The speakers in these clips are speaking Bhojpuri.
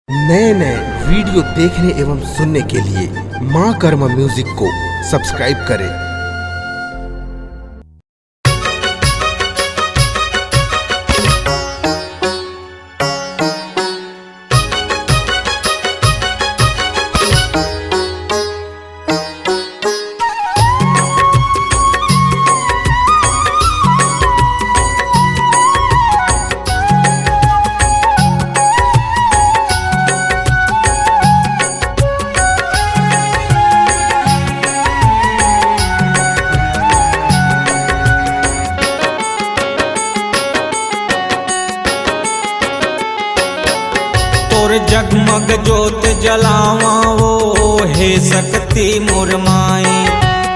नए नए वीडियो देखने एवं सुनने के लिए माँ कर्मा म्यूजिक को सब्सक्राइब करें। तोर जगमग जोत जलावा वो हे सकती मोर माई।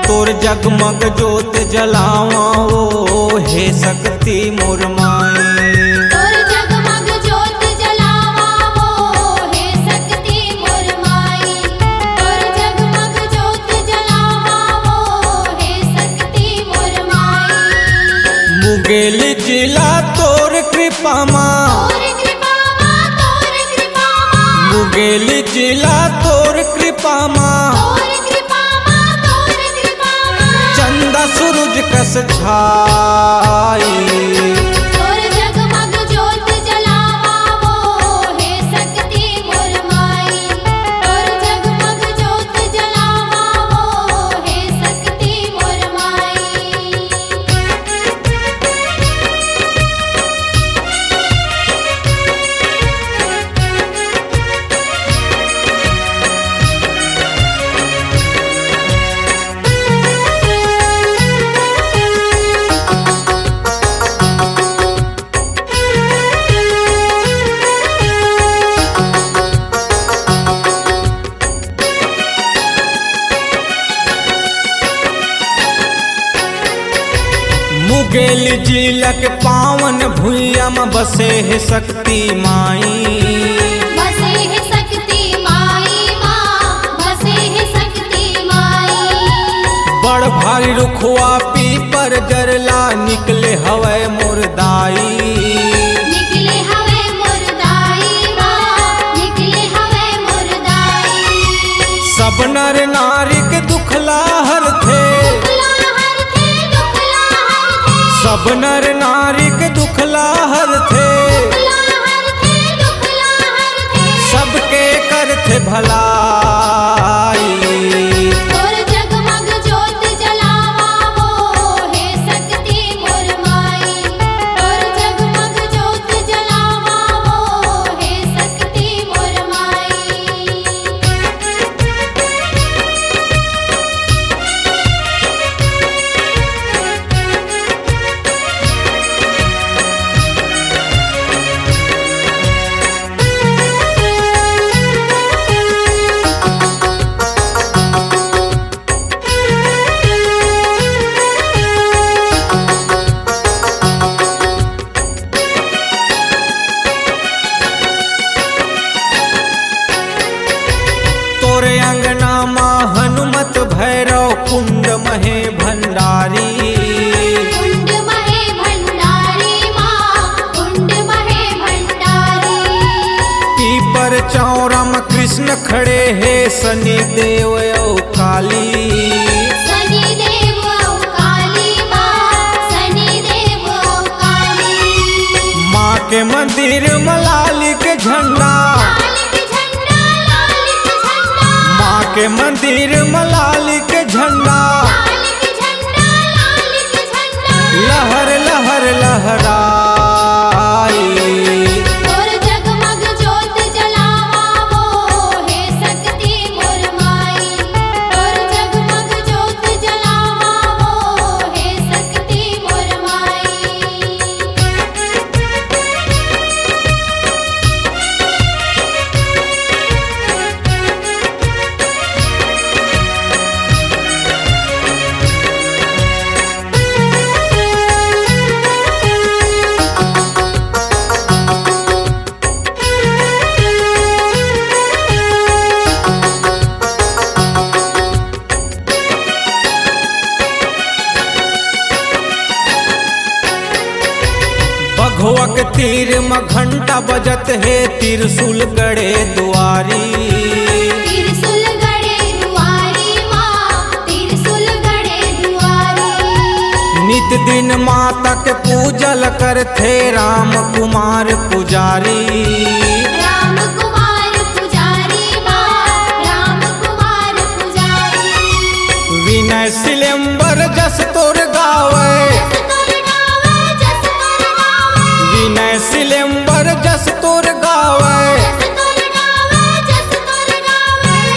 तोर जगमग जोत जलावा वो हे सकती मोर माई। तोर जगमग जोत जलावा वो हे सकती मोर माई। तोर जगमग जोत जलावा वो हे सकती मोर माई। मुगेल जिला तोर कृपा माँ, मुगेल जिला तोर कृपा माँ। चंदा सूरज कस छाई। तोर जगमग जोत जलावा वो हे सकती मोर माई। तोर जगमग जोत जलावा वो हे सकती मोर माई। मुगेल जिलक पावन भुइया में बसे है शक्ति माई। बसे है शक्ति माई माँ, बसे है शक्ति माई। बड़ भारी रुखवा पीपर जरला निकले हवे मुर्दाई। निकले हवे मुर्दाई माँ, निकले हवे मुर्दाई। सब नर नारी के दुखला हर थे, सब नर नारी के दुखला हर थे। सबके करते भलाई। तोर जगमग जोत जलावा वो हे सकती मोर माई। तोर जगमग जोत जलावा वो हे सकती मोर माई। तोरे अंगना माँ हनुमत भैरव कुंड महे भंडारी। कुंड महे भंडारी माँ, कुंड महे भंडारी। पीपर चौरम कृष्ण खड़े है शनि देव औ काली। शनि देव औ काली माँ, शनि देव औ काली। माँ के मंदिर मलाली के झंडा, माँ के मंदिर मलाली के झंडा। लहर लहर लहराई। तोर जगमग जोत जलावा वो हे सकती मोर माई। तोर जगमग जोत जलावा वो हे सकती मोर माई। घंटा बजत है त्रिशूल गड़े दुआरी। त्रिशूल गड़े दुआरी माँ, त्रिशूल गड़े दुआरी। नित दिन माता के पूजल करथे राम कुमार पुजारी। राम कुमार पुजारी माँ, राम कुमार पुजारी। विनय सिलेम्बर जस तोर गावे, विनय सिलेम्बर जस तोर गावे।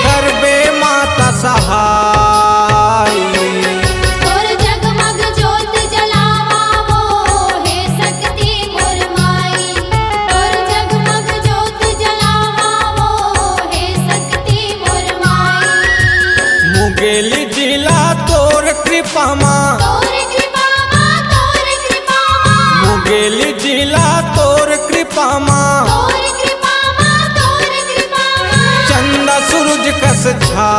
करबे माता सहाय। तोर जगमग ज्योत जलावो हे शक्ति मोर माई। तोर जगमग ज्योत जलावो हे शक्ति मोर माई। मुंगेली जिला तोर कृपा माँ, तोर कृपा माँ, तोर कृपा माँ। मुंगेली जिला तोर कृपा माँ। तोर कृपा माँ, तोर कृपा माँ। चंदा सूरज कस छा